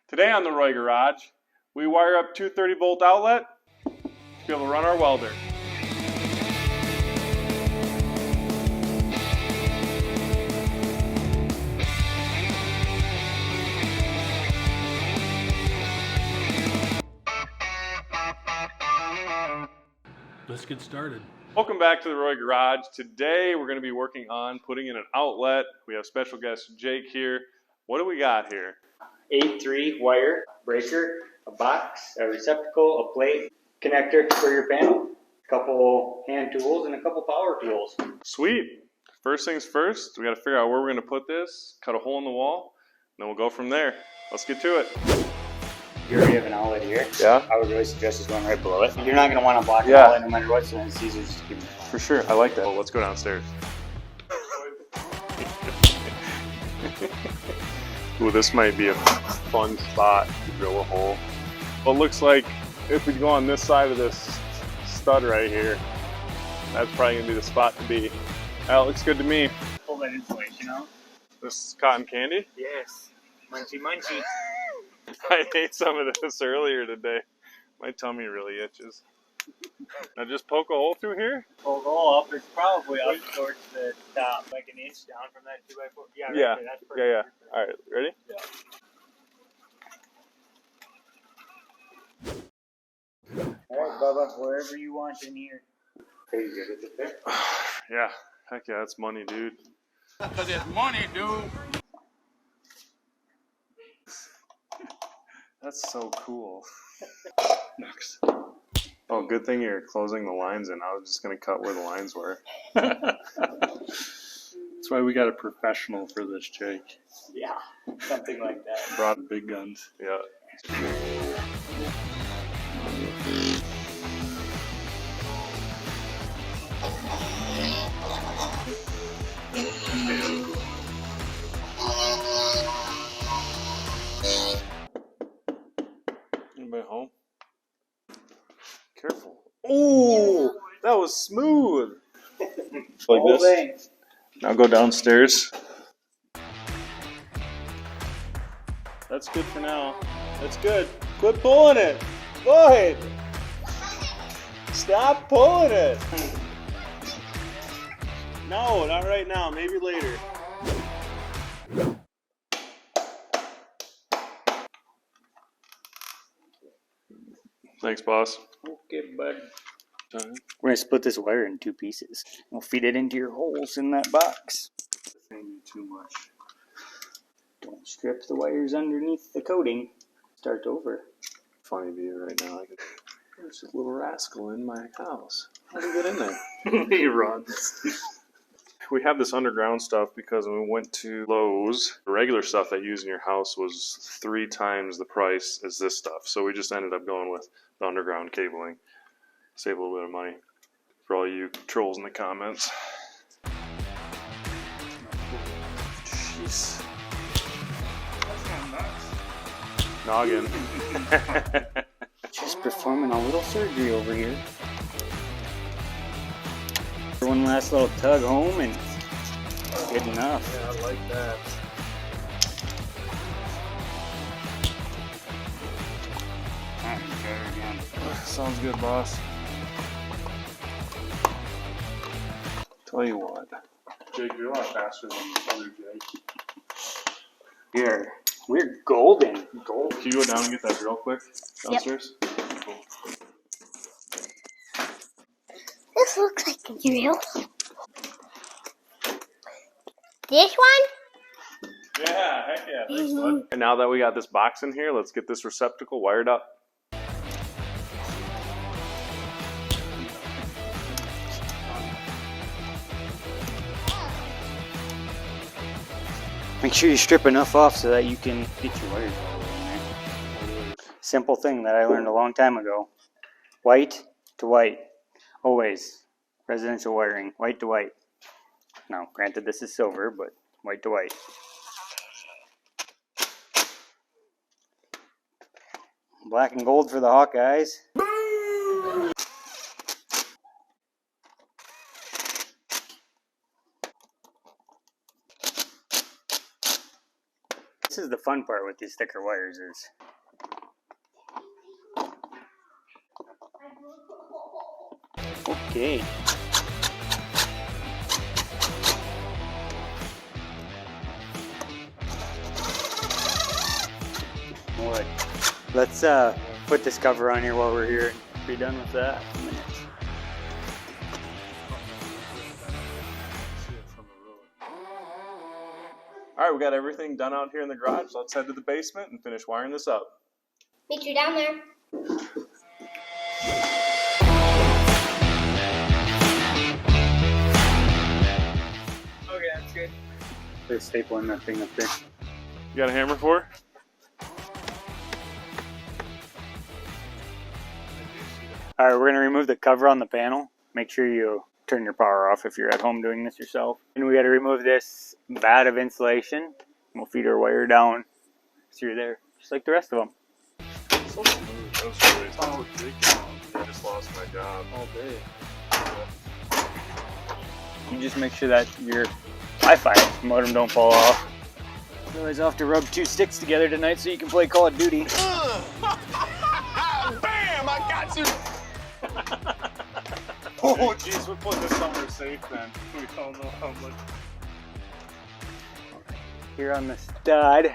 Today on the Roy Garage, we wire up 230-volt outlet to be able to run our welder. Let's get started. Welcome back to the Roy Garage. Today we're going to be working on putting in an outlet. We have special guest Jake here. What do we got here? 8-3 wire breaker, a box, a receptacle, a plate, connector for your panel, a couple hand tools, and a couple power tools. Sweet. First things first, we got to figure out where we're going to put this, cut a hole in the wall, and then we'll go from there. Let's get to it. You already have an outlet here. Yeah. I would really suggest just going right below it. You're not going to want to block the Yeah. outlet no matter what, so then it's easier just to keep it. For sure. I like that. Well, let's go downstairs. Ooh, this might be a fun spot to drill a hole. Well, it looks like if we go on this side of this stud right here, that's probably going to be the spot to be. That looks good to me. Pull that into place, you know? This is cotton candy. Yes. Munchy, munchy. I ate some of this earlier today. My tummy really itches. Now just poke a hole through here? Pull the hole up. It's probably up towards the top, like an inch down from that 2x4. Yeah, right Yeah. there. That's perfect. Yeah. All right, ready? Yeah. All right, Bubba, wherever you want in here. Are you good with it there? Yeah. Heck yeah, that's money, dude. That's money, dude. That's so cool. Next. Oh, good thing you're closing the lines in. I was just going to cut where the lines were. That's why we got a professional for this, Jake. Yeah, something like that. Brought The big guns. Yeah. Anybody home? Careful. Oh, that was smooth. Like Whole this. thing. Now go downstairs. That's good for now. That's good. Quit pulling it. Lloyd! Stop pulling it. No, not right now. Maybe later. Thanks, boss. Okay, bud. We're going to split this wire in two pieces. We'll feed it into your holes in that box. Too much. Don't strip the wires underneath the coating. Start over. Funny view right now. There's a little rascal in my house. How did he get in there? He runs. We have this underground stuff because when we went to Lowe's, the regular stuff that you use in your house was 3 times the price as this stuff. So we just ended up going with the underground cabling. Save a little bit of money for all you trolls in the comments. Jeez. Noggin. Just performing a little surgery over here. One last little tug home and good enough. Yeah, I like that. Sounds good, boss. Tell you what. Jake, you're a lot faster than the other Jake. Here, we're golden. Gold. Can you go down and get that drill quick downstairs? This looks like a drill. This one? Yeah, heck yeah. Thanks, bud. And now that we got this box in here, let's get this receptacle wired up. Make sure you strip enough off so that you can get your wires all the way in there. Simple thing that I learned a long time ago. White to white. Always. Residential wiring. White to white. Now, granted this is silver, but white to white. Black and gold for the Hawkeyes. This is is the fun part with these thicker wires is okay. Wood. Let's put this cover on here while we're here and be done with that in a minute. All right, we got everything done out here in the garage. Let's head to the basement and finish wiring this up. Meet you down there. Okay, that's good. They're stapling that thing up there. You got a hammer for her? Alright, we're going to remove the cover on the panel. Make sure you turn your power off if you're at home doing this yourself. And we got to remove this vat of insulation. We'll feed our wire down through there, just like the rest of them. So smooth. That was really I just lost my job all day. You just make sure that your Wi-Fi modem don't fall off. Otherwise, I'll have to rub 2 sticks together tonight so you can play Call of Duty. Bam! I got you! Oh, jeez, we're putting this somewhere safe then. We don't know how much. Here on the stud.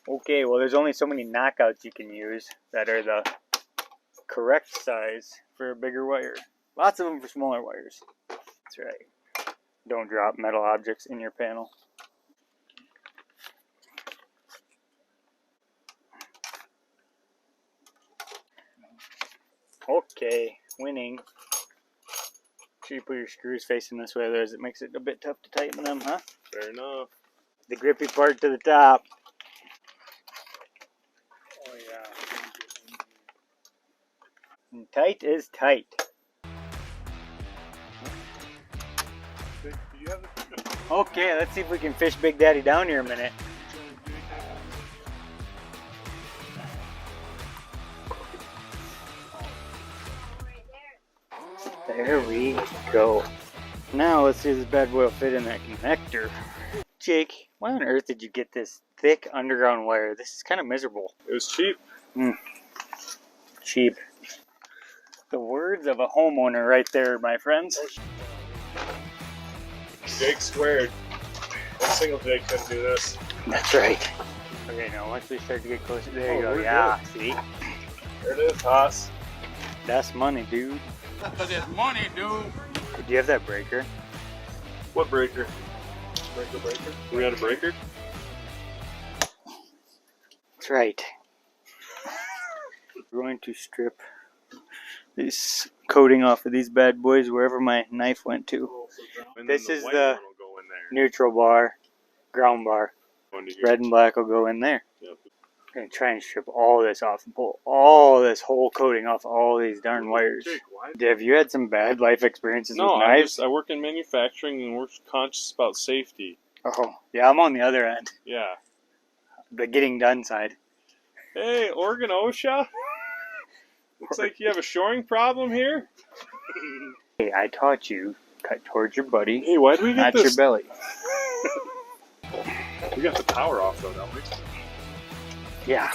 Okay, well there's only so many knockouts you can use that are the correct size for a bigger wire. Lots of them for smaller wires. That's right. Don't drop metal objects in your panel. Okay, winning. Make sure you put your screws facing this way, otherwise it makes it a bit tough to tighten them, huh? Fair enough. The grippy part to the top. Oh yeah. And tight is tight. Do you have the Okay, let's see if we can fish Big Daddy down here a minute. There we go. Now let's see if this bad boy will fit in that connector. Jake, why on earth did you get this thick underground wire? This is kind of miserable. It was cheap. Cheap. The words of a homeowner right there, my friends. Jake squared. That single Jake couldn't do this. That's right. Okay, now once we start to get closer, there you go. Yeah, see? There it is, Haas. That's money, dude. That's money, dude. Do you have that breaker? What breaker? Breaker? We got a breaker? That's right. We're going to strip this coating off of these bad boys wherever my knife went to. And This then is white the one will go in there. neutral bar, ground bar. Going to Red and black will go in there. Yep. I'm going to try and strip all this off and pull all this whole coating off all these darn wires. Jake, why? Have you had some bad life experiences No, with knives? I work in manufacturing and we're conscious about safety. Oh, yeah, I'm on the other end. Yeah. The getting done side. Hey, Oregon OSHA? Looks like you have a shoring problem here. Hey, I taught you, cut towards your buddy, Hey, why do we get not your this? belly. We got the power off though, don't we? Yeah.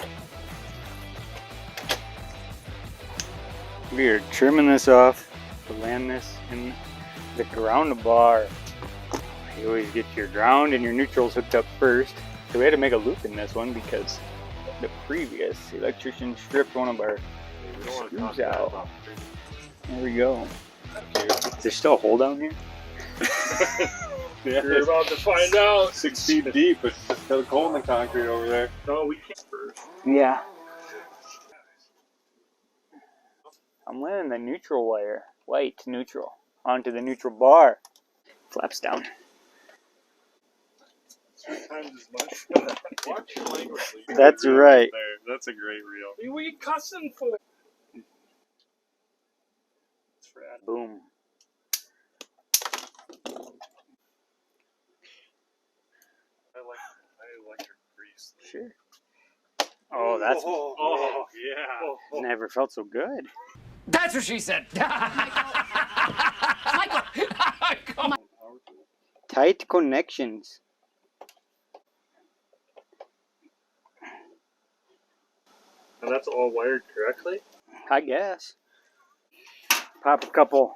We are trimming this off to land this in the ground bar. You always get your ground and your neutrals hooked up first. So we had to make a loop in this one because the previous electrician stripped one of our We don't want to screws talk bad out. about There we go. Is there still a hole down here? Yeah, We're about to find out. 6 feet deep. It's just got a hole in the concrete over there. No, we can't first. Yeah. I'm landing the neutral wire, white neutral, onto the neutral bar. Flaps down. 3 times as much. Watch your language, please. That's right. There. That's a great reel. What are you cussing for? It's rad. Boom. I like your grease. Sure. Oh, that's Oh, yeah. never felt so good. That's what she said. Michael, Come on. Tight connections. And that's all wired correctly? I guess. Pop a couple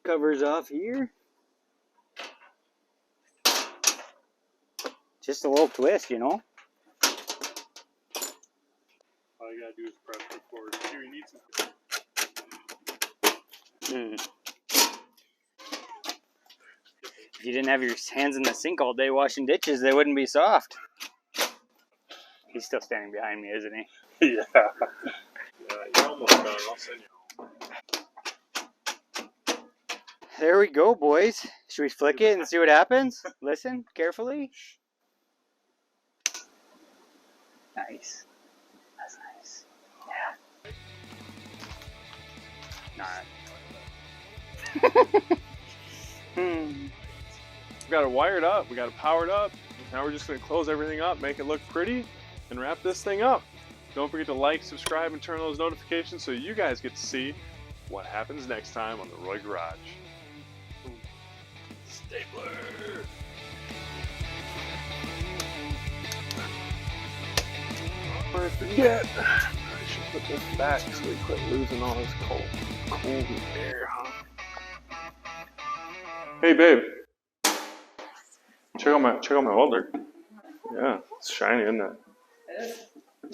covers off here. Just a little twist, you know? All you gotta do is press record. Here, you need some. If you didn't have your hands in the sink all day washing dishes, they wouldn't be soft. He's still standing behind me, isn't he? Yeah. You're almost done. I'll send you. There we go, boys. Should we flick it and see what happens? Listen carefully. Nice. That's nice. Yeah. We got it wired up. We got it powered up. Now we're just going to close everything up, make it look pretty, and wrap this thing up. Don't forget to like, subscribe, and turn on those notifications so you guys get to see what happens next time on the Roy Garage. Stapler! Before I forget, I should put this back so we quit losing all this cold air, huh? Hey, babe. Check out my welder. Yeah, it's shiny, isn't it? It is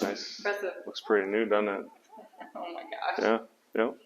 Nice. impressive. Looks pretty new, doesn't it? Oh my gosh. Yeah. Yep.